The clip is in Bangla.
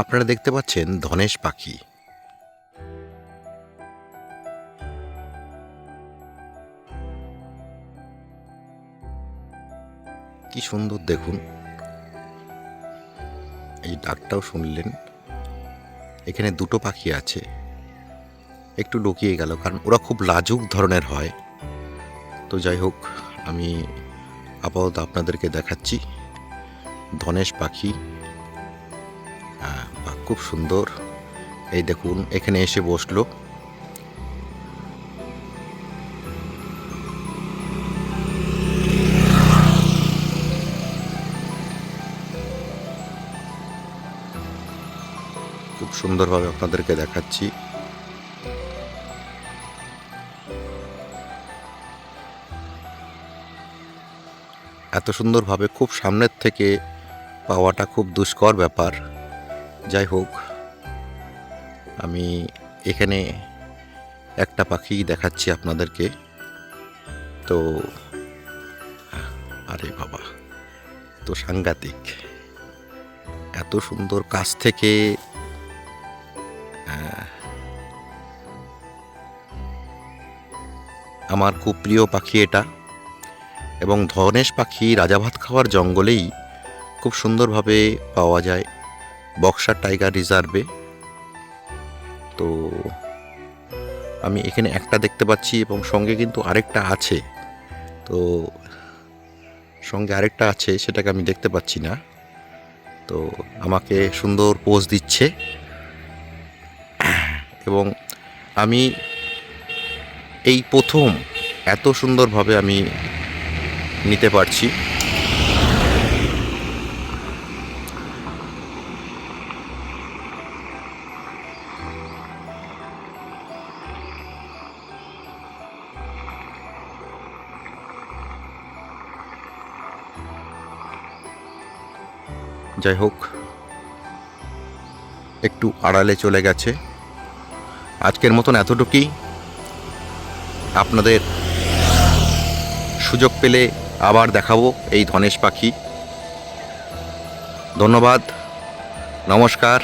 আপনারা দেখতে পাচ্ছেন ধনেশ পাখি। কি সুন্দর দেখুন, এই ডাকটাও শুনলেন। এখানে দুটো পাখি আছে, একটু লুকিয়ে গেল কারণ ওরা খুব লাজুক ধরনের হয়। তো যাই হোক, আমি আপাতত আপনাদেরকে দেখাচ্ছি ধনেশ পাখি। খুব সুন্দর। এই দেখুন, এখানে এসে বসলো। খুব সুন্দরভাবে আপনাদেরকে দেখাচ্ছি। এত সুন্দরভাবে খুব সামনের থেকে পাওয়াটা খুব দুষ্কর ব্যাপার। যাই হোক, আমি এখানে একটা পাখি দেখাচ্ছি আপনাদেরকে। তো আরে বাবা, তো সাংঘাতিক, এত সুন্দর কাছ থেকে আমার খুব প্রিয় পাখি এটা। এবং ধনেশ পাখি রাজাভাত খাওয়ার জঙ্গলেই খুব সুন্দরভাবে পাওয়া যায়, বক্সার টাইগার রিজার্ভে। তো আমি এখানে একটা দেখতে পাচ্ছি এবং সঙ্গে কিন্তু আরেকটা আছে। তো সঙ্গে আরেকটা আছে, সেটাকে আমি দেখতে পাচ্ছি না। তো আমাকে সুন্দর পোজ দিচ্ছে এবং আমি এই প্রথম এত সুন্দরভাবে আমি নিতে পারছি। যাই হোক, একটু আড়ালে চলে গেছে। আজকের মতন এতটুকুই। আপনাদের সুযোগ পেলে আবার দেখাবো এই ধনেশ পাখি। ধন্যবাদ, নমস্কার।